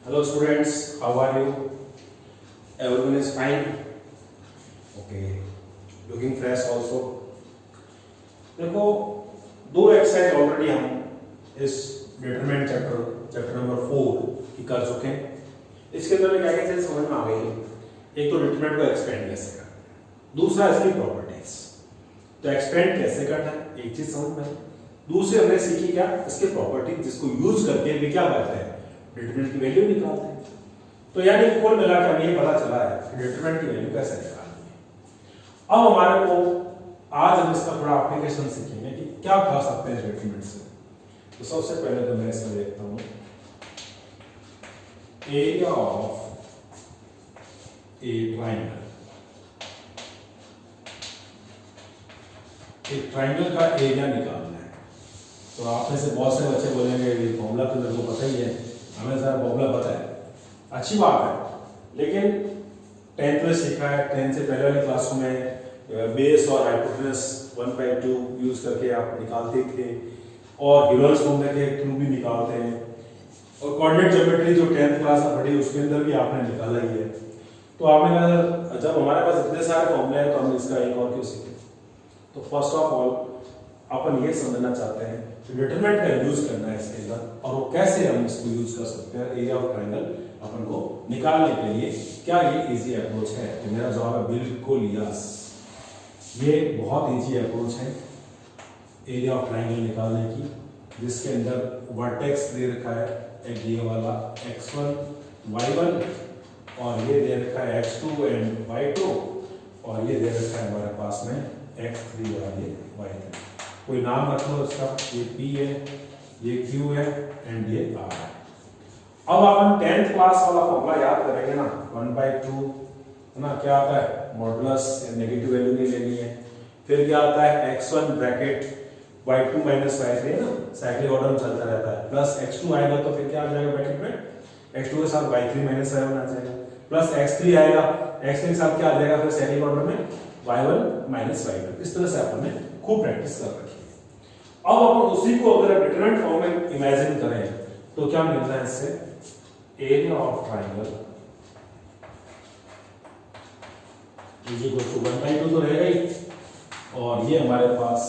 Hello students, how are you? Everyone is fine? Okay. Looking fresh also. देखो दो exercise already हम इस determinant chapter number 4 की कर चुके हैं। इसके अंदर क्या क्या चीजें समझ में आ गई। एक तो डिटरमिनेंट को एक्सपेंड कैसे करना, दूसरा इसकी प्रॉपर्टीज। तो एक्सपेंड कैसे करना है एक चीज समझ में आई। दूसरी हमने सीखी क्या, इसके प्रॉपर्टी जिसको यूज करके भी क्या करते हैं, डिटरमिनेंट की वैल्यू निकालते हैं। तो यानी कुल मिलाकर हमें ये पता चला है कि डिटरमिनेंट की वैल्यू कैसे निकालनी है। अब हमारे को आज हम इसका थोड़ा एप्लीकेशन सीखेंगे कि क्या खा सकते हैं डिटरमिनेंट से। तो सबसे पहले तो मैं इसमें देखता हूं एरिया ऑफ ए ट्राइंगल। एक ट्राइंगल का एरिया निकालना है। तो आप में से बहुत से बच्चे बोलेंगे ये फॉर्मूला तो मेरे को पता ही है, हमें सारा फॉर्मूला पता है। अच्छी बात है, लेकिन 10th में सीखा है। 10th से पहले वाली क्लासों में बेस और हाइपोटेनस 1/2 यूज करके आप निकालते थे, और यूलर्स फॉर्मूला के थ्रू भी निकालते हैं, और कोऑर्डिनेट ज्योमेट्री जो 10th क्लास में पढ़ी उसके अंदर भी आपने निकाला ही है। तो आपने कहा जब हमारे पास इतने सारे फॉर्मूले हैं तो हम इसका एक और क्यों सीखें। तो फर्स्ट ऑफ ऑल अपन ये समझना चाहते हैं कि डिटरमिनेंट का यूज करना है इसके अंदर, और वो कैसे हम इसको यूज कर सकते हैं एरिया ऑफ ट्रायंगल अपन को निकालने के लिए। क्या ये इजी अप्रोच है? तो मेरा जवाब है बिल्कुल यस, ये बहुत इजी अप्रोच है एरिया ऑफ ट्रायंगल निकालने की, जिसके अंदर वर्टेक्स दे रखा है एक ये वाला x1 y1, और ये दे रखा है x2 एंड y2, और ये दे रखा है हमारे पास में x3 और ये y3। कोई नाम रख लो इसका, ये P है, ये Q है एंड ये R है। अब अपन 10th क्लास वाला फॉर्मूला याद करेंगे ना, 1/2 है ना, क्या आता है मॉडुलस, नेगेटिव वैल्यू नहीं लेनी है। फिर क्या आता है x1 bracket y2 minus y3 है ना, साइक्लिक ऑर्डर में चलता रहता है, प्लस x2 आएगा तो फिर क्या आ जाएगा ब्रैकेट में x2 के साथ y3 माइनस y1 आ जाएगा, प्लस x3 आएगा, x3 के साथ क्या आ जाएगा फिर साइक्लिक ऑर्डर में y1 माइनस y2। इस तरह से अपन ने खूब प्रैक्टिस कर रखी है। अब अपन उसी को अगर डिटरमिनेंट फॉर्म में इमेजिन करें तो क्या मिलता है इससे, area of triangle is equal to 1/2 तो रहेगा ही, और ये हमारे पास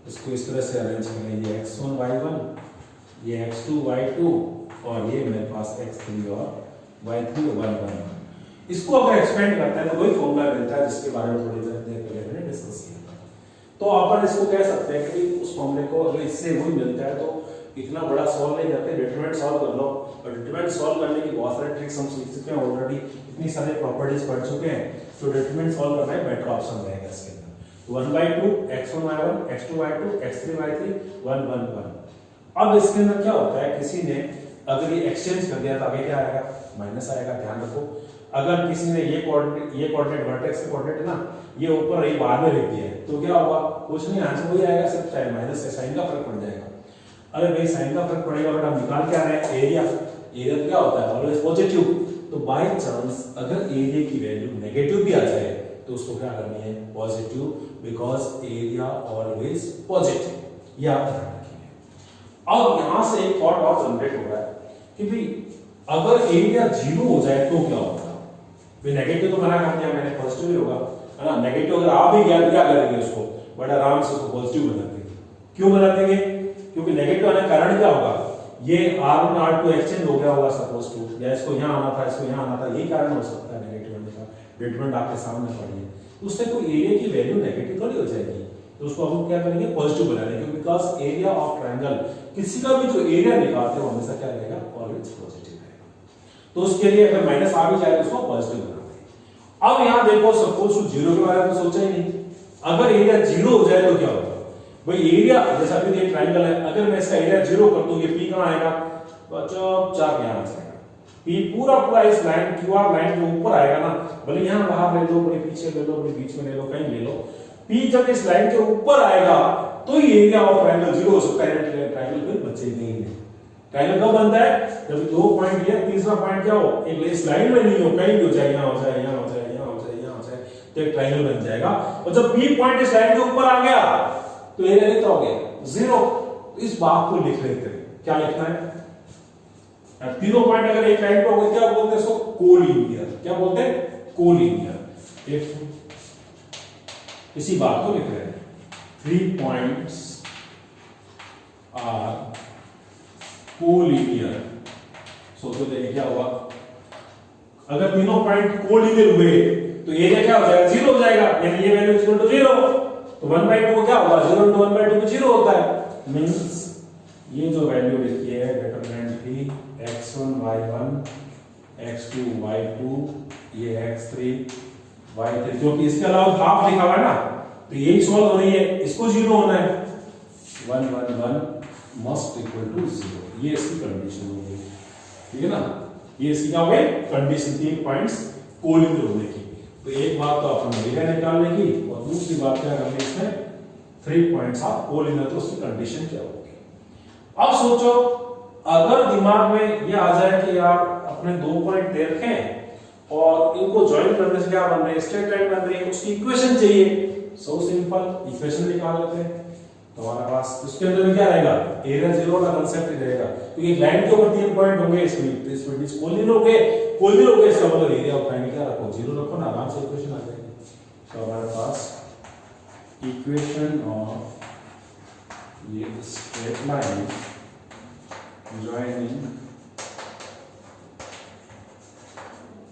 इसको इस तरह से अरेंज करें, ये x1 y1, ये x2 y2, और ये मेरे पास x3 और y3 1 1। इसको अगर एक्सपेंड करते हैं तो वही फॉर्मूला मिलता है जिसके बारे में थोड़ी देर पहले मैंने डिस्कस किया था। तो अपन इसको कह सकते हैं कि उस फॉर्मूले को अगर इससे वही मिलता है तो इतना बड़ा सॉल्व नहीं करते, डिटरमिनेंट सॉल्व कर लो। और डिटरमिनेंट सॉल्व करने की बहुत सारे ट्रिक्स हम सीख चुके हैं ऑलरेडी, इतनी सारे प्रॉपर्टीज पढ़ चुके हैं। तो डिटरमिनेंट सॉल्व करना है बेटर ऑप्शन रहेगा इसके अंदर। 1/2 x1 y1 x2 y2 x3 y3 1 1 1। अब इसके अंदर क्या होता है, किसी ने अगर ये एक्सचेंज कर दिया तो आगे क्या आएगा, माइनस आएगा, ध्यान रखो। अगर किसी ने ये कोऑर्डिनेट वर्टेक्स के कोऑर्डिनेट है ना, ये ऊपर रही बाद में लिख दिया है तो क्या होगा, कुछ नहीं, आंसर वही आएगा, सिर्फ चाहे माइनस से साइन का फर्क पड़ जाएगा। अरे भाई साइन का फर्क पड़ेगा, बट हम निकाल क्या रहे हैं एरिया। एरिया तो क्या होता है ऑलवेज पॉजिटिव। तो बाय चांस अगर एरिया की वैल्यू नेगेटिव भी आ जाए तो उसको क्या करनी है, positive, because area always positive. ये आप ध्यान रखिए। अब यहां से एक थॉट और जनरेट हो रहा है कि भाई अगर एरिया 0 हो जाए तो क्या होगा। भाई नेगेटिव तो मना कर दिया मैंने, पॉजिटिव ही होगा, है ना। नेगेटिव अगर आ भी गया तो क्या करेंगे उसको, बड़ा आराम से उसको पॉजिटिव बना देंगे। क्यों बना देंगे, क्योंकि नेगेटिव आने का कारण क्या होगा, ये R1 R2 एक्सचेंज हो गया होगा सपोज टू, या इसको यहां आना था, इसको यहां आना था, यही कारण हो सकता है नेगेटिव आने का। डिटरमिनेंट आपके सामने पड़ी है तो उससे कोई एरिया की वैल्यू नेगेटिव थोड़ी हो जाएगी, तो उसको हम क्या करेंगे, पॉजिटिव बना देंगे, बिकॉज एरिया ऑफ ट्रायंगल किसी का भी जो एरिया निकालते हो हमेशा क्या रहेगा, ऑलवेज पॉजिटिव रहेगा। तो उसके लिए अगर माइनस आ भी जाए तो उसको पॉजिटिव बना देंगे। अब यहां देखो सपोज 0 के बारे में सोचा ही नहीं, अगर एरिया 0 हो जाए तो क्या होगा भाई, एरिया जैसा भी ये ट्रायंगल है, अगर मैं इसका एरिया 0 कर दूं, ये P कहां आएगा, चुपचाप यहां आ जाएगा। P पूरा पूरा इस लाइन QR लाइन के ऊपर आएगा ना, भले यहां बाहर ले लो, भले पीछे ले लो, भले बीच में ले लो, कहीं ले लो, P जब इस लाइन के ऊपर आएगा तो ये एरिया ऑफ ट्रायंगल 0 हो सकता है। ट्रायंगल फिर बचे ही नहीं है। ट्रायंगल कब बनता है, जब दो पॉइंट है, तीसरा पॉइंट क्या हो, एक इस लाइन में नहीं हो, कहीं भी हो जाए, यहां हो जाए, यहां हो जाए, यहां हो जाए, यहां हो जाए, तो एक ट्रायंगल बन जाएगा। और जब P पॉइंट इस लाइन के ऊपर आ गया तो एरिया कितना हो गया, 0। इस बात को लिख लेते हैं, क्या लिखना है, तीनों पॉइंट अगर एक लाइन पे हो गए क्या बोलते हैं इसको? कोलिनियर। क्या बोलते हैं? कोलिनियर। इसी बात को लिख रहे हैं, 3 पॉइंट्स आर कोलिनियर। सोचो देखिए क्या हुआ, अगर तीनों पॉइंट कोलिनियर हुए तो एरिया क्या हो जाएगा? 0 हो जाएगा, यानी ये वैल्यू इक्वल टू 0। तो 1/2 क्या होगा? 0 into 1/2 में 0 होता है। मींस ये जो वैल्यू लिखी है डिटरमिनेंट की x1 y1 x2 y2 ये x3 y3, क्योंकि इसके अलावा हाफ लिखा हुआ है ना, तो यही सॉल्व हो रही है, इसको 0 होना है। 1 1 1 मस्ट इक्वल टू 0, ये इसकी कंडीशन हो गई। ठीक है ना, ये इसकी क्या हो गई? कंडीशन। 3 पॉइंट्स कोलिनियर होने की। तो एक बात तो अपन एरिया निकालने की, और दूसरी बात क्या करनी है इसमें? 3 पॉइंट्स ऑफ कोलिनियर, तो उसकी कंडीशन क्या होगी? अब सोचो, अगर दिमाग में ये आ जाए कि यार अपने 2 पॉइंट दे रखे हैं और इनको ज्वाइन करने से क्या बन रहे हैं? स्ट्रेट लाइन बन रही है, उसकी इक्वेशन चाहिए। सो सिंपल, इक्वेशन निकाल लेते हैं। तो हमारे पास उसके अंदर क्या रहेगा? एरिया 0 का कांसेप्ट ही रहेगा, क्योंकि एक लाइन के ऊपर 3 पॉइंट होंगे, इसमें कोलिनियर हो गए, कोलिनियर हो गए, इसका मतलब एरिया ऑफ लाइन क्या रखो? 0 रखो ना, आराम से इक्वेशन आ जाएगी। तो हमारे पास इक्वेशन ऑफ ये straight line joining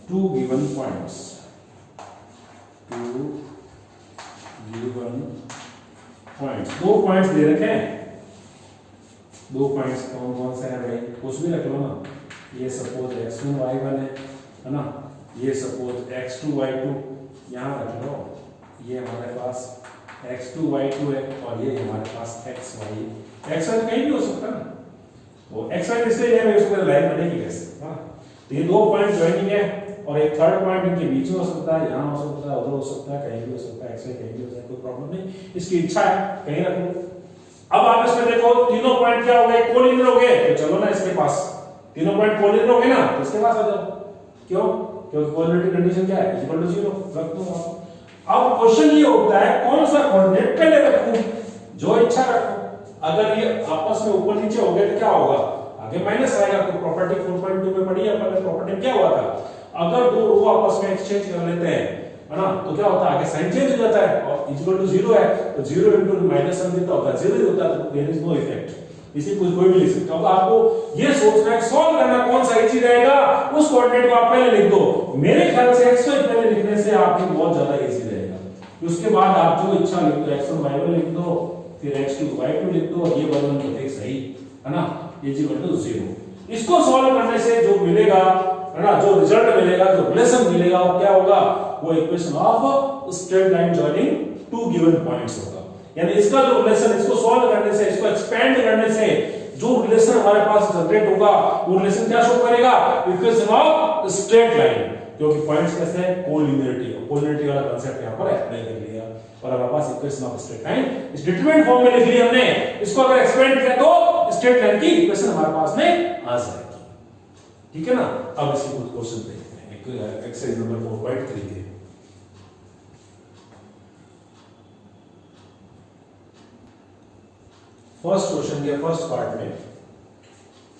2 given points, 2 given points, 2 points दे रखे हैं। 2 पॉइंट्स कौन कौन से हैं भाई? कुछ भी रख लो ना। ये सपोज x1 y1 है ना, ये सपोज x2 y2 यहाँ रख लो, ये हमारे पास x2 y2 है, और ये हमारे पास xy है। xy कहीं भी हो सकता है ना, वो xy इसलिए है, उसको लाइन बनेगी कैसे? हाँ, तो ये 2 पॉइंट ज्वाइनिंग है, और एक थर्ड पॉइंट इनके बीच में हो सकता है, यहाँ हो सकता है, उधर हो सकता है, कहीं भी हो सकता है, xy कहीं भी हो सकता है, कोई प्रॉब्लम नहीं, इसकी इच्छा है कहीं रख लो। अब आप इसमें देखो, तीनों पॉइंट क्या हो गए? कोलिनियर हो गए। तो चलो ना इसके पास, तीनों पॉइंट कोलिनियर हो गए ना, तो इसके पास आ जाओ। क्यों? क्योंकि कोलिनियरिटी कंडीशन क्या है? इक्वल टू 0 रख दो। अब क्वेश्चन ये होता है कौन सा कोऑर्डिनेट पहले रखूं? जो इच्छा रखो। अगर ये आपस में ऊपर नीचे हो गए तो क्या होगा? आगे माइनस आएगा। तो प्रॉपर्टी 4.2 में पढ़ी है अपन ने, प्रॉपर्टी क्या हुआ था? अगर 2 रो आपस में एक्सचेंज कर लेते हैं, है ना, तो क्या होता है? आगे साइन चेंज हो जाता है, और इक्वल टू 0 है, तो 0 into माइनस साइन कितना होता है? 0 ही होता है, तो देयर इज नो इफेक्ट। इसी कोई भी लिख सकता है। आपको ये सोचना है, सॉल्व करना कौन सा इजी रहेगा, उस कोऑर्डिनेट को आप पहले लिख दो। मेरे ख्याल से xy पहले लिखने से आपकी बहुत ज्यादा इजी रहेगा। उसके बाद आप जो इच्छा लिख दो, x1 y1 लिख दो, फिर x2 y2 लिख दो, और ये बदलन तो देख सही है ना, इक्वल टू 0। इसको सॉल्व करने से जो मिलेगा, है ना, जो रिजल्ट मिलेगा, जो रिलेशन मिलेगा, वो क्या होगा? वो equation of straight line joining 2 given points होगा। यानी इसका जो रिलेशन, इसको सॉल्व करने से, इसको एक्सपेंड करने से जो रिलेशन हमारे पास जनरेट होगा, वो रिलेशन क्या शो करेगा? इक्वेशन ऑफ स्ट्रेट लाइन, क्योंकि पॉइंट्स कैसे हैं? कोलिनियरिटी। कोलिनियरिटी वाला कांसेप्ट यहां पर अप्लाई कर लिया, और हमारे पास इक्वेशन ऑफ स्ट्रेट लाइन इस डिटरमिनेंट फॉर्म में लिख ली हमने। इसको अगर एक्सपेंड किया तो स्ट्रेट लाइन की इक्वेशन हमारे पास में आ जाएगी। ठीक है ना? अब इसके कुछ क्वेश्चन देखते हैं, एक्सरसाइज नंबर 4.3 के। फर्स्ट क्वेश्चन के फर्स्ट पार्ट में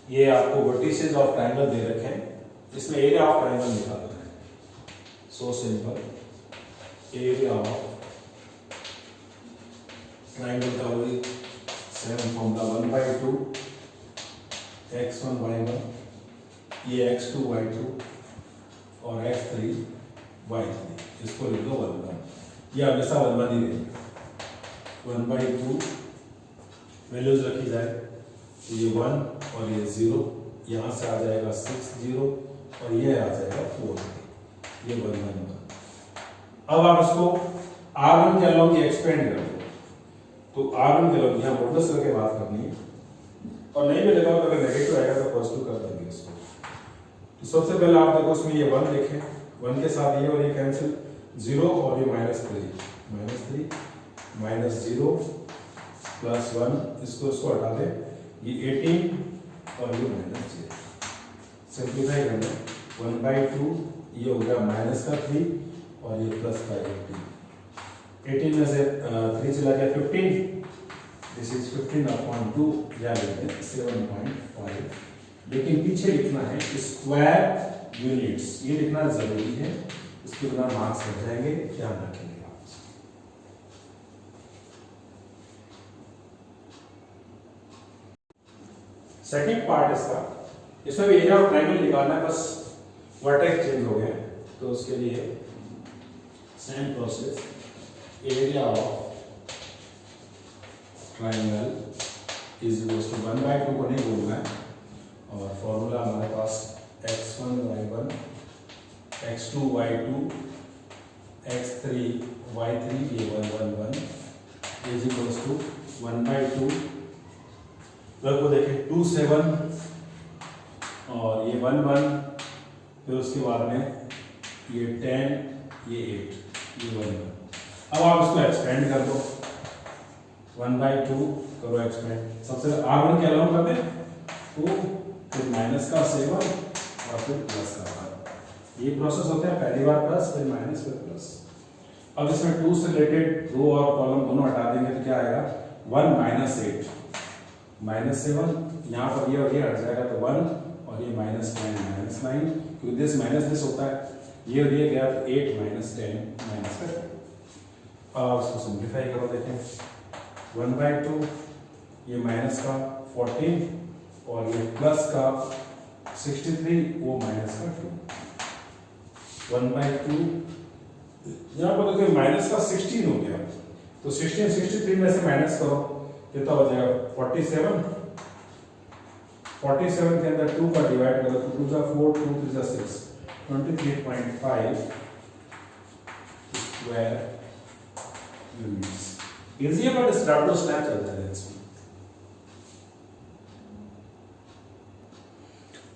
ये आपको वर्टिसेस ऑफ ट्रायंगल दे रखे हैं, इसमें एरिया ऑफ ट्रायंगल निकालना है। So simple, area of triangle का वही सेम फॉर्मूला 1/2 x1 y1, ये x2 y2 और x3 y3, इसको लिख दो 1/1। ये हमेशा 1/1 ही रहेगा। 1/2 वैल्यूज रखी जाए, तो ये 1 और ये 0, यहाँ से आ जाएगा 6 0, और ये आ जाएगा 4, ये 1 1 1। अब आप इसको R1 के अलॉन्ग एक्सपेंड कर दो, तो R1 के अलॉन्ग यहाँ मॉडुलस करके बात करनी है, और नहीं मिलेगा तो अगर नेगेटिव आएगा तो पॉजिटिव कर देंगे इसको। तो सबसे पहले आप देखो इसमें ये 1 लिखे, 1 के साथ ये और ये कैंसिल, 0 और ये -3 -0 +1, इसको हटा दे, ये 18 और ये -0, सिंप्लीफाई करना। 1/2 ये हो गया -3 और ये +5 18 में से 3 चला गया 15, दिस इज 15/2, या लेते हैं 7.5 लेकिन पीछे लिखना है स्क्वायर यूनिट्स, ये लिखना जरूरी है, इसके बिना मार्क्स हट जाएंगे, ध्यान रखेंगे आप। सेकंड पार्ट इसका, इसमें भी एरिया ऑफ ट्रायंगल निकालना है, बस वर्टेक्स चेंज हो गया, तो उसके लिए same process, area of triangle is equal to 1/2 को नहीं बोलना है, और फॉर्मूला हमारे पास x1 y1 x2 y2 x3 y3 ये 1 1 1 इज इक्वल टू 1/2, प्लग को देखें 2 7 और ये 1 1, फिर उसके बाद में ये 10 ये 8 ये 1 1। अब आप इसको एक्सपेंड कर दो, 1/2 करो एक्सपेंड, सबसे R1 के अलाउ कर दें 2, फिर माइनस का 7 और फिर प्लस का 5। ये प्रोसेस होता है, पहली बार प्लस फिर माइनस फिर प्लस। अब इसमें 2 से रिलेटेड रो और कॉलम दोनों हटा देंगे तो क्या आएगा 1 - 8 -7, यहाँ पर ये और ये हट जाएगा तो 1 और ये -9 -9, क्योंकि दिस माइनस दिस होता है, ये और ये गया तो 8 - 10 -10। अब इसको सिंप्लीफाई करो, देखें 1/2 ये माइनस का 14 और ये प्लस का 63 वो माइनस का 2, 1/2 यहाँ पर देखिए माइनस का 16 हो गया, तो 16 63 में से माइनस करो कितना हो जाएगा 47, 47 के अंदर 2 का डिवाइड करो तो 2 जा 4 2 3 जा 6 23.5 स्क्वायर यूनिट्स। इजी है बट स्टेप टू स्टेप चलता है इसमें।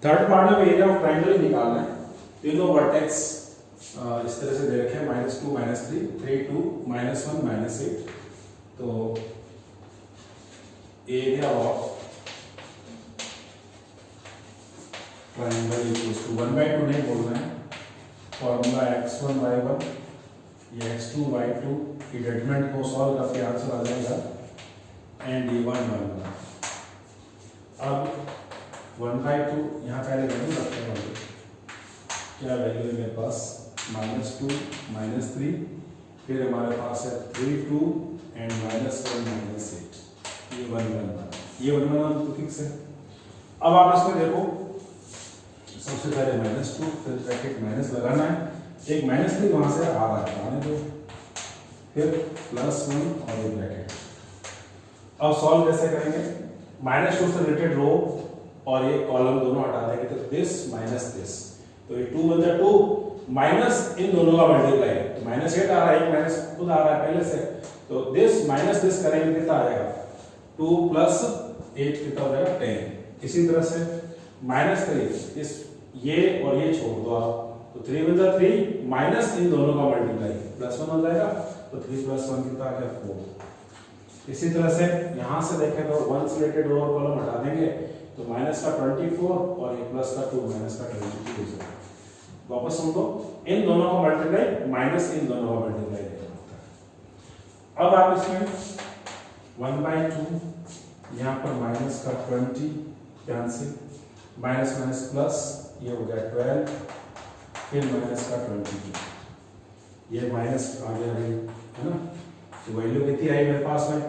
थर्ड पार्ट में एरिया ऑफ ट्रायंगल ही निकालना है, तीनों वर्टेक्स इस तरह से दे रखे हैं -2 -3 3 2 -1 -8, तो area of triangle equals to 1/2 नहीं बोलना है, फॉर्मूला x1 y1 ये x2 y2 की डिटरमिनेंट को सॉल्व करके आंसर आ जाएगा एंड ये 1 1 1। अब 1/2 यहाँ पहले वैल्यू रखते हैं, क्या वैल्यू है मेरे पास -2 -3, फिर हमारे पास है 3 2 एंड -1 -8, ये 1 1 1, ये 1 1 1 तो फिक्स है। अब आप इसमें देखो सबसे पहले -2 फिर ब्रैकेट माइनस लगाना है, एक -3 वहां से आ रहा है आने दो, फिर +1 और ये ब्रैकेट। अब सॉल्व कैसे करेंगे, -2 से रिलेटेड रो और ये कॉलम दोनों हटा देंगे तो दिस माइनस दिस, तो ये 2 बन जाए 2 माइनस इन दोनों का मल्टीप्लाई, तो -8 आ रहा है, एक माइनस खुद आ रहा है पहले से, तो दिस माइनस दिस करेंगे कितना आ जाएगा 2 + 8 कितना हो जाएगा 10। इसी तरह से -3 इस ये और ये छोड़ दो आप, तो 3 बन जाए 3 माइनस इन दोनों का मल्टीप्लाई +1 हो जाएगा, तो 3 + 1 कितना आ गया 4। इसी तरह से यहां से देखें तो 1 से रिलेटेड रो और कॉलम हटा देंगे तो -24 और ये प्लस का 2 -22 हो जाएगा। वापस हम लोग इन दोनों का मल्टीप्लाई माइनस इन दोनों का मल्टीप्लाई देना होता है। अब आप इसमें 1/2 यहाँ पर माइनस का 20 कैंसिल, माइनस माइनस प्लस ये हो गया 12, फिर माइनस का 22, ये माइनस आ गया है ना, तो वैल्यू कितनी आई मेरे पास में,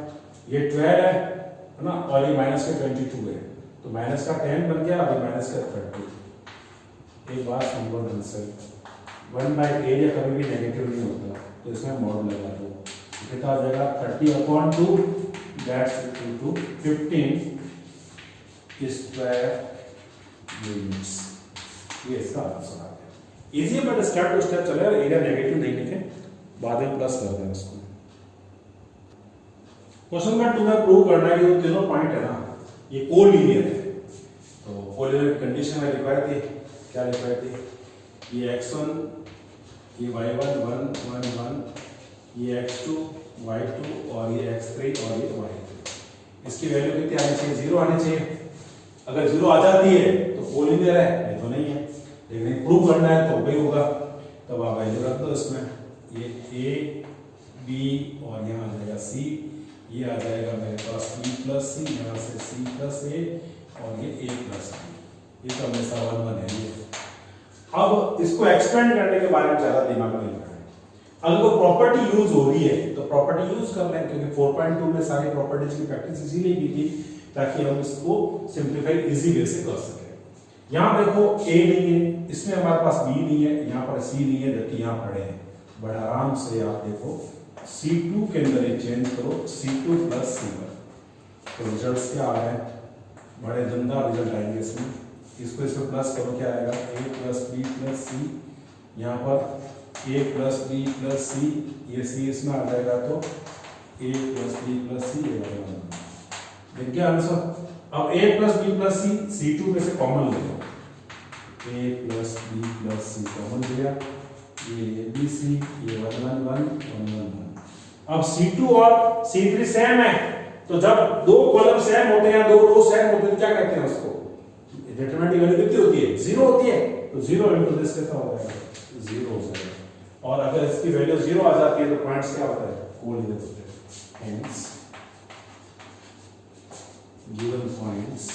ये 12 है ना, और ये माइनस का 22 है, तो माइनस का 10 बन गया और माइनस का 30। एक बात समझो ढंग से, 1/एरिया कभी भी नेगेटिव नहीं होता, तो इसमें मॉड लगा दो, कितना आ जाएगा 30/2 that's equal to 15 square units. ये इसका आंसर आ गया। इजी है बट स्टेप टू स्टेप चले, एरिया नेगेटिव नहीं लिखे, बाद में प्लस कर दें इसको। क्वेश्चन नंबर 2 में प्रूव करना है कि जो तीनों पॉइंट है ना ये कोलिनियर है, तो कोलिनियर कंडीशन में लिखवाई थी, क्या लिखवाई थी, ये x1 ये y1 1 1 1, ये x2 y2 और ये x3 और ये y3, इसकी वैल्यू कितनी आनी चाहिए, 0 आनी चाहिए। अगर 0 आ जाती है तो कोलिनियर है, नहीं तो नहीं है, लेकिन प्रूव करना है तो वही होगा, तब आप वैल्यू रख दो इसमें, ये a b और यहाँ आ जाएगा c, ये आ जाएगा मेरे पास b + c, यहाँ से c + a और ये a + b, ये तो हमेशा 1 1 है ये। अब इसको एक्सपेंड करने के बारे में ज्यादा दिमाग नहीं लगाएं। अगर कोई प्रॉपर्टी यूज हो रही है तो प्रॉपर्टी यूज कर लें, क्योंकि 4.2 में सारी प्रॉपर्टीज की प्रैक्टिस इसीलिए की थी ताकि हम इसको सिंप्लीफाई इजी वे से कर सकें। यहाँ देखो ए नहीं है, इसमें हमारे पास बी नहीं है, यहाँ पर सी नहीं है, जबकि यहाँ पड़े हैं। बड़े आराम से आप देखो C2 के अंदर ये चेंज करो C2 प्लस C1, तो रिजल्ट क्या आ रहे हैं? बड़े दमदार रिजल्ट आएंगे इसमें। इसको इसमें प्लस करो, क्या आएगा? A plus B plus C, यहाँ पर A plus B plus C, ये सी इसमें आ जाएगा तो A plus B plus C, ये वाला देख गया आंसर। अब A plus B plus C, C2 में से कॉमन ले लो, A plus B plus C common लिया, ये बी सी, ये 1 1 1 1 1 1। अब C2 और C3 सेम है, तो जब दो कॉलम सेम होते हैं, दो रो सेम होते हैं, क्या कहते हैं उसको? डिटरमिनेंट की वैल्यू कितनी होती है? 0 होती है, तो 0 इनटू दिस कितना हो जाएगा? 0 हो जाएगा। और अगर इसकी वैल्यू 0 आ जाती है तो पॉइंट्स क्या होता है? कोऑर्डिनेट होते हैं। हेंस given points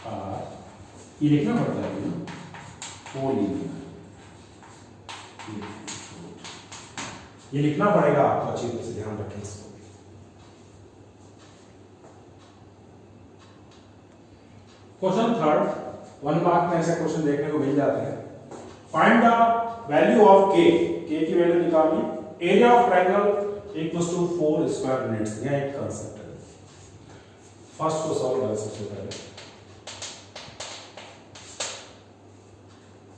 are, ये लिखना पड़ता है ना, कोलिनियर, ये लिखना पड़ेगा आपको, अच्छी तरह से ध्यान रखें इसको। क्वेश्चन थर्ड, 1 मार्क में ऐसे क्वेश्चन देखने को मिल जाते हैं। फाइंड द वैल्यू ऑफ के की वैल्यू निकालनी, area of triangle equals to 4 square units, यह एक कांसेप्ट है। फर्स्ट को सॉल्व करें सबसे पहले।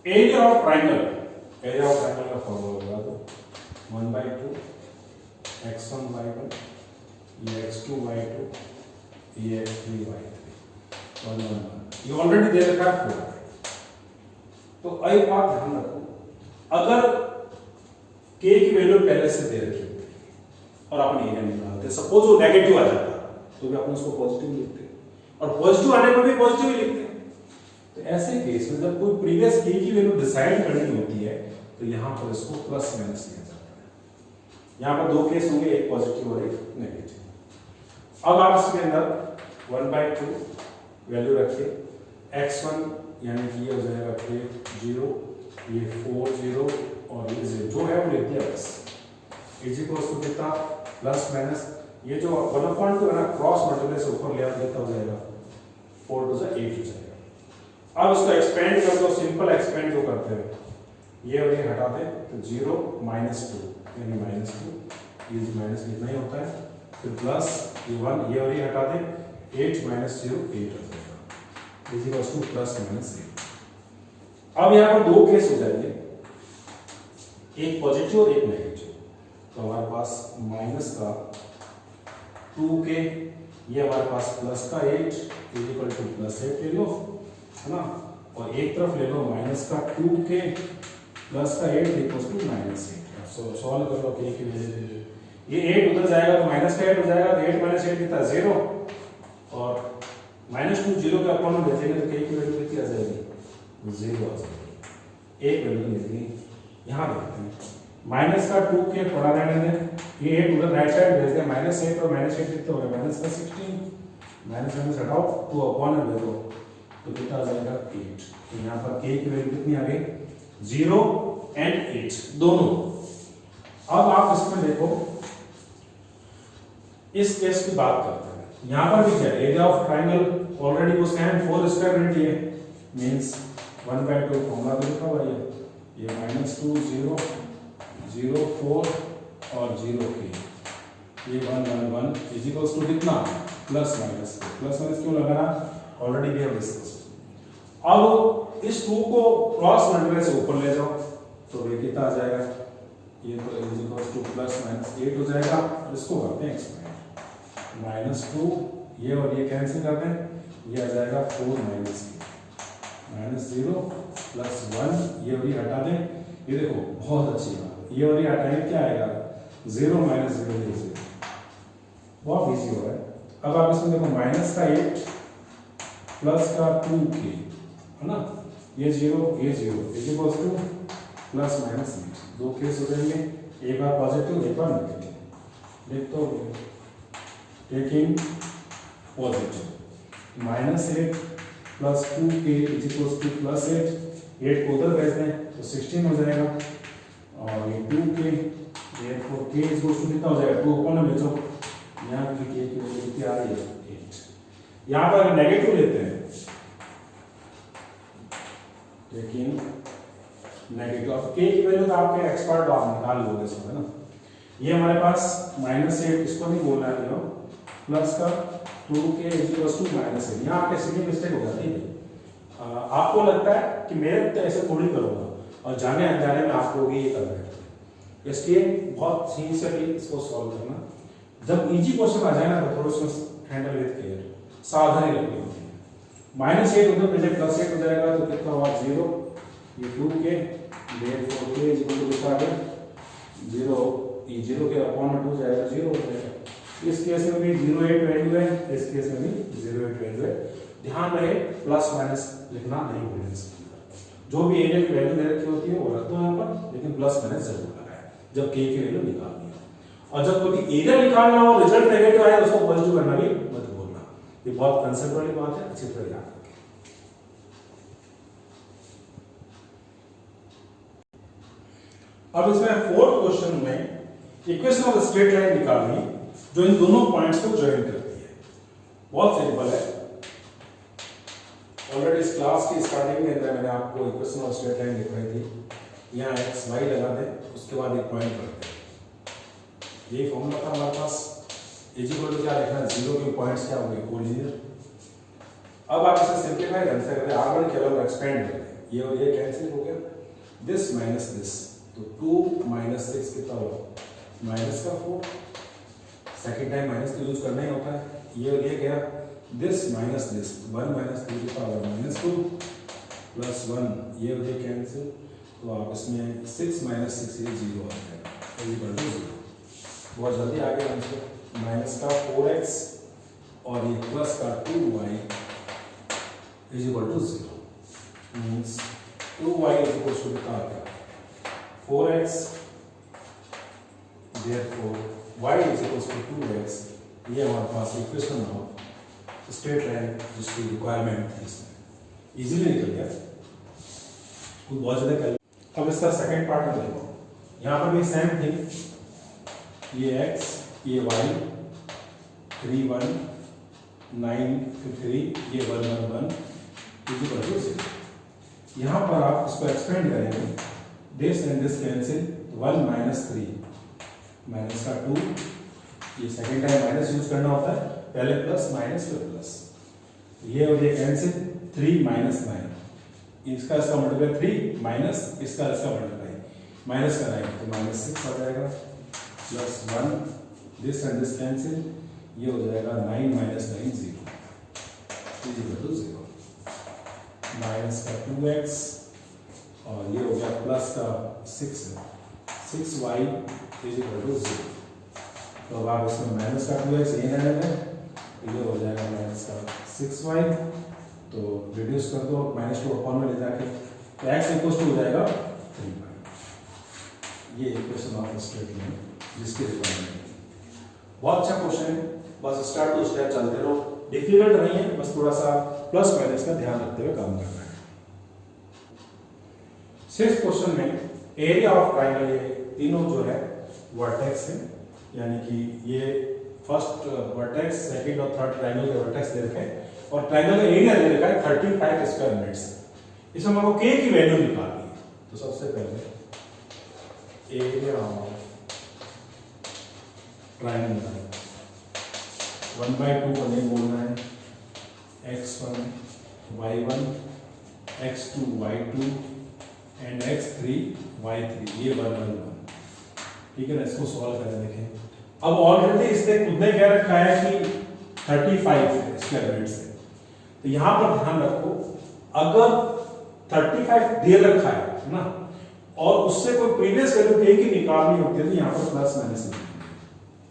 एरिया ऑफ ट्रायंगल का फॉर्मूला लगा दो, 1/2 x1 y1, ये x2 y2, ये x3 y3, 1 1 1। ये ऑलरेडी दे रखा है 4। तो एक बात ध्यान रखो, अगर k की वैल्यू पहले से दे रखी और अपन एरिया निकालते, सपोज वो नेगेटिव आ जाता तो भी अपन उसको पॉजिटिव लिखते, और पॉजिटिव आने पर भी पॉजिटिव ही लिखते। तो ऐसे केस में जब कोई प्रीवियस के की वैल्यू डिसाइड करनी होती है तो यहां पर इसको प्लस माइनस लिया जाता है। यहां पर दो केस होंगे, एक पॉजिटिव और एक नेगेटिव। अब आप इसके अंदर 1/2 वैल्यू रखिए, x1 यानी कि ये हो जाएगा 0, ये 4 0 और ये 0 जो है वो लिख दिया बस। इज इक्वल्स टू कितना? प्लस माइनस, ये जो 1/2 है ना, क्रॉस मल्टीप्लाई से ऊपर ले आता हो जाएगा, 4 2 8 हो जाएगा। अब इसको एक्सपेंड कर दो, सिंपल एक्सपेंड जो करते हैं, ये और ये हटा दें तो 0 -2 यानी -2, ये माइनस कितना ही होता है, फिर प्लस ये 1, ये और ये हटा दें, 8 - 0 8 हो जाएगा, is equals to plus minus 8। अब यहाँ पर दो केस हो जाएंगे, एक पॉजिटिव और एक नेगेटिव। तो हमारे पास माइनस का 2k, ये हमारे पास प्लस का 8 इज इक्वल टू प्लस 8 ले लो, है ना, और एक तरफ ले लो माइनस का 2k प्लस का 8 इक्वल्स टू -8। सो सॉल्व कर लो k की वैल्यू, ये 8 उधर जाएगा तो माइनस का 8 हो जाएगा, तो 8 - 8 कितना? 0, और -2 0 के अपॉन में भेजेंगे तो k की वैल्यू कितनी आ जाएगी? 0 आ जाएगी। एक वैल्यू मिलेगी। यहाँ देखते हैं, माइनस का 2k पड़ा रहने दें, ये 8 उधर राइट साइड भेज दें, -8 और -8 कितने हो गए? माइनस का 16, माइनस माइनस हटाओ, 2 अपॉन में भेजो तो कितना आ जाएगा? 8। तो यहाँ पर k की वैल्यू कितनी आ गई? 0 और 8 दोनों। अब आप इसमें देखो, इस केस की बात करते हैं। यहाँ पर भी क्या, एरिया ऑफ ट्राइंगल ऑलरेडी वो सेम 4 स्क्वायर यूनिट है, मींस 1/2 फॉर्मूला भी लिखा हुआ है, ये -2 0 0 4 और 0 k, ये 1 1 1 इज इक्वल्स टू कितना? Plus minus. प्लस माइनस क्यों लगाना? Already we have discussed. अब इस 2 को क्रॉस मल्टीप्लाई से ऊपर ले जाओ तो ये कितना आ जाएगा? ये तो is equals to plus minus 8 हो जाएगा। इसको करते हैं एक्सपेंड, -2 ये और ये कैंसिल कर दें, ये आ जाएगा 4 -0 प्लस 1, ये और ये हटा दें, ये देखो बहुत अच्छी बात, ये और ये हटाएंगे क्या आएगा? 0 - 0 0, बहुत इजी हो रहा है। अब आप इसमें देखो माइनस का 8 प्लस का 2k, है ना, ये 0 ये 0 is equals to plus minus 8। दो केस हो जाएंगे, एक बार पॉजिटिव एक बार नेगेटिव। देख तो taking positive, -8 plus 2k is equal to +8, 8 को उधर भेज दें तो 16 हो जाएगा, और ये 2k therefore k is equal to कितना हो जाएगा, 2 ऊपर में भेजो, यहाँ पे k की वैल्यू कितनी आ रही है 8। यहाँ पर अगर नेगेटिव लेते हैं, लेकिन नेगेटिव अब k की वैल्यू तो आपके एक्सपर्ट आप निकाल लोगे सब, है ना। ये हमारे पास -8, इसको नहीं बोलना है, प्लस का 2k इज इक्वल टू -8। यहाँ आपके सिली मिस्टेक हो जाती है, आपको लगता है कि मैं तो ऐसे थोड़ी करूँगा, और जाने अनजाने में आप लोग ये कर रहे हैं। इसलिए बहुत सिंसियरली इसको सॉल्व करना, जब इजी क्वेश्चन आ जाए ना तो थोड़ा सा हैंडल विद केयर, सावधानी रखनी होती है। -8 उधर भेजे +8 हो जाएगा तो कितना हुआ 0, ये 2k therefore k is equal to कितना आ गया 0, ये 0 के अपॉन में 2 जाएगा 0 हो जाएगा। इस केस में भी 0.8 वैल्यू है, इस केस में भी 0.8 वैल्यू है। ध्यान रहे प्लस माइनस लिखना नहीं भूलना, जो भी एरिया की वैल्यू दे रखी होती है वो रख दो यहाँ पर, लेकिन प्लस माइनस जरूर लगाए जब k की वैल्यू निकालनी है। और जब कभी एरिया निकालना हो रिजल्ट नेगेटिव आए उसको पॉजिटिव करना भी मत भूलना, ये बहुत कंसेप्ट वाली बात है, अच्छी तरह याद रखें। अब इसमें फोर्थ क्वेश्चन में इक्वेशन ऑफ स्ट्रेट लाइन निकालनी जो इन दोनों पॉइंट्स को ज्वाइन करती है। बहुत सिंपल है, ऑलरेडी इस क्लास की स्टार्टिंग के अंदर मैंने आपको इक्वेशन ऑफ स्ट्रेट लाइन दिखाई थी। यहाँ एक्स वाई लगा दें, उसके बाद एक पॉइंट रखते हैं। यही फॉर्मूला था हमारे पास, इज इक्वल टू क्या लिखना, 0 के पॉइंट्स क्या होंगे कोलिनियर। अब आप इसे सिंपलीफाई ढंग से करें, आगे के अलग एक्सपेंड करें, ये और ये कैंसिल हो गया, दिस माइनस दिस, तो 2 - 6 कितना होगा -4। सेकेंड टाइम माइनस का यूज करना ही होता है, ये और ये गया, दिस माइनस दिस, 1 - 3 कितना होगा -2 प्लस 1, ये और ये कैंसिल, तो आप इसमें 6 - 6 ये 0 आ जाएगा, इज इक्वल टू 0। बहुत जल्दी आ गया आंसर, माइनस का 4x और ये प्लस का 2y is equal to 0, means 2y is equal to कितना आ गया 4x, therefore y is equals to 2x। ये हमारे पास इक्वेशन ऑफ स्ट्रेट लाइन जिसकी रिक्वायरमेंट है, इसमें इजीली निकल गया, कोई बहुत ज़्यादा कर। अब इसका सेकंड पार्ट में देखो, यहाँ पर भी सेम थिंग, ये x, ये y, 3 1 9 3, ये 1 1 1 इज इक्वल टू 0। यहाँ पर आप इसको एक्सपेंड करेंगे, this and this cancel, 1 - 3 minus का 2, ये सेकेंड टाइम माइनस यूज करना होता है, पहले प्लस माइनस फिर प्लस, ये और ये कैंसिल, 3 - 9, इसका इसका मल्टीप्लाई 3 माइनस इसका मल्टीप्लाई माइनस का 9, तो -6 आ जाएगा, plus 1, this and this cancel, ये हो जाएगा 9 - 9 0 इज इक्वल टू 0, माइनस का 2x और ये हो गया प्लस का 6y इज इक्वल टू 0। तो अब आप इसमें माइनस का 2x ये रहने दें, तो ये हो जाएगा माइनस का 6y, तो रिड्यूस कर दो -2 अपॉन में ले जाके, तो x इक्वल टू हो जाएगा 3y। ये इक्वेशन ऑफ स्ट्रेट लाइन जिसकी रिक्वायरमेंट है। बहुत अच्छा क्वेश्चन है, बस स्टार्ट टू स्टेप चलते रहो, डिफिकल्ट नहीं है, बस थोड़ा सा प्लस माइनस का ध्यान रखते हुए काम करना है। 6th क्वेश्चन में एरिया ऑफ ट्राइंगल, ये तीनों जो है वर्टेक्स है, यानी कि ये फर्स्ट वर्टेक्स, सेकंड और थर्ड ट्राइंगल के वर्टेक्स दे रखे हैं, और ट्राइंगल का एरिया दे रखा है 35 स्क्वायर मीटर्स। इसमें हमको k की वैल्यू निकालनी है, तो सबसे पहले एरिया ऑफ ट्राइंगल 1/2 को नहीं बोलना है, x1 y1 x2 y2 and x3 y3, ये 1 1 1, ठीक है ना। इसको सॉल्व करें, देखें अब ऑलरेडी इसने खुद ने क्या रखा है कि 35 स्क्वायर मीटर से, तो यहां पर ध्यान रखो अगर 35 दे रखा है ना, और उससे कोई प्रीवियस वैल्यू k की निकालनी होती है तो यहां पर प्लस माइनस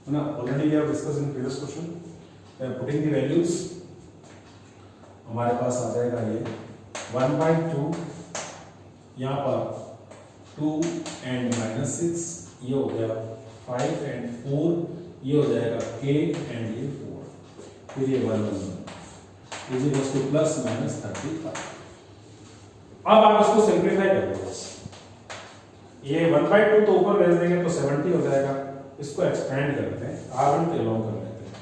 है ना। Already we have discussed in previous question, putting the values, हमारे पास आ जाएगा ये 1/2, यहाँ पर 2 एंड -6, ये हो गया 5 एंड 4, ये हो जाएगा k एंड ये 4, फिर ये 1 1 1, is equal to plus minus 35। अब आप इसको सिंप्लीफाई कर दो बस, ये 1/2 तो ऊपर भेज देंगे तो 70 हो जाएगा, इसको एक्सपेंड करते हैं, r1 के लॉन्ग कर लेते हैं,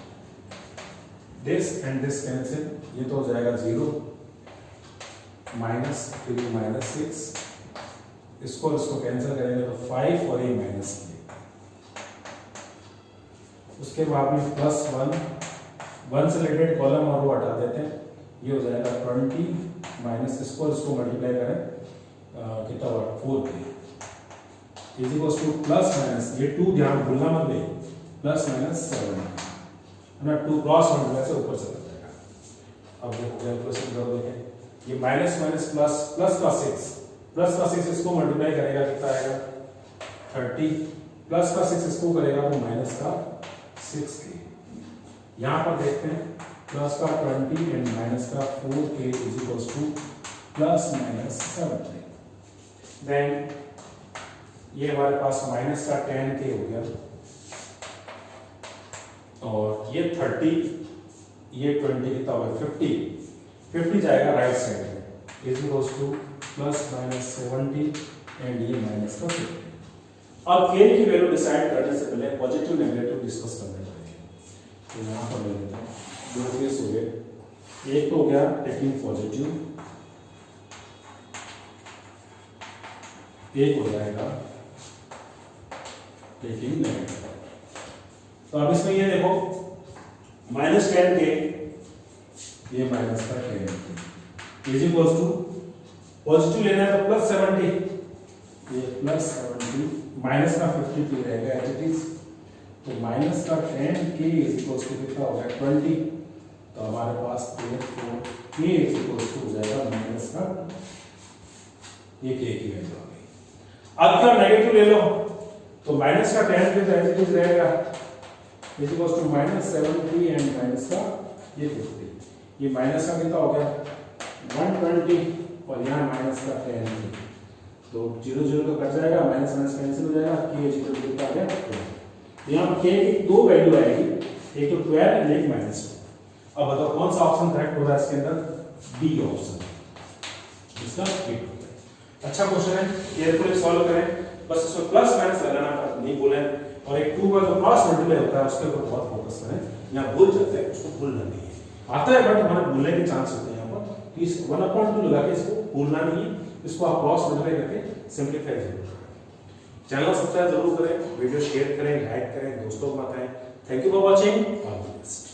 दिस एंड दिस कैंसिल, ये तो हो जाएगा 0 माइनस 3 माइनस 6, इसको कैंसिल करेंगे तो 5 और ये माइनस 3, उसके बाद में प्लस 1 से रिलेटेड कॉलम और रो हटा देते हैं, ये हो जाएगा 20 माइनस इसको मल्टीप्लाई करें कितना हुआ 4 के is equal to plus minus, ये 2 ध्यान भूलना मत ले, प्लस माइनस 7 है ना, 2 क्रॉस मल्टीप्लाई से ऊपर चला जाएगा। अब देखो कैलकुलेशन करो, देखें ये माइनस माइनस प्लस, प्लस का 6 इसको मल्टीप्लाई करेगा कितना आएगा 30, प्लस का 6 इसको करेगा तो माइनस का 6k। यहाँ पर देखते हैं प्लस का 20 एंड माइनस का 4k is equal to plus minus 7k। Then ये हमारे पास माइनस का 10k हो गया, और ये 30, ये 20 कितना होगा 50 जाएगा राइट साइड में, is equal to plus minus 70 and ये माइनस का 50। अब k की वैल्यू डिसाइड करने से पहले पॉजिटिव नेगेटिव डिस्कस करने पड़ेंगे, तो यहाँ पर ले लेते हैं 2 केस हो गए, एक तो हो गया टेकिंग पॉजिटिव, एक हो जाएगा टेकिंग नेगेटिव। तो अब इसमें ये देखो माइनस 10k, ये माइनस का 10k is equal to positive लेना है तो प्लस 70, ये प्लस 70 माइनस का 50 रहेगा एज इट इज, तो माइनस का 10k इज इक्वल टू कितना हो गया 20, तो हमारे पास k इज इक्वल टू हो जाएगा माइनस का ये k की वैल्यू आ गई। अब क्या नेगेटिव ले लो तो माइनस का 10 के एज इट इज रहेगा is equal to minus 70 and minus का ये 50, ये माइनस का कितना हो गया 120 और यहाँ माइनस का 10, तो 0 0 तो कट जाएगा, माइनस माइनस कैंसिल हो जाएगा, k इज इक्वल टू कितना आ गया 12। यहाँ पर k की 2 वैल्यू आएगी, एक तो 12 एंड एक माइनस 2। अब बताओ कौन सा ऑप्शन करेक्ट होगा इसके अंदर, बी ऑप्शन, इसका ठीक होता है। अच्छा क्वेश्चन है, केयरफुली सॉल्व करें, बस इसमें प्लस माइनस लगाना नहीं भूलें, और एक 2 का जो क्रॉस मल्टीप्लाई होता है उसके ऊपर बहुत फोकस करें, यहाँ भूल जाते हैं उसको भूलना नहीं है, आता है बट हमारे भूलने के चांस होते हैं यहाँ पर, कि 1/2 लगा के इसको भूलना नहीं है, इसको आप क्रॉस मल्टीप्लाई करके सिंप्लीफाई जरूर करें। चैनल सब्सक्राइब जरूर करें, वीडियो शेयर करें, लाइक करें, दोस्तों को बताएं। Thank you for watching, all the best.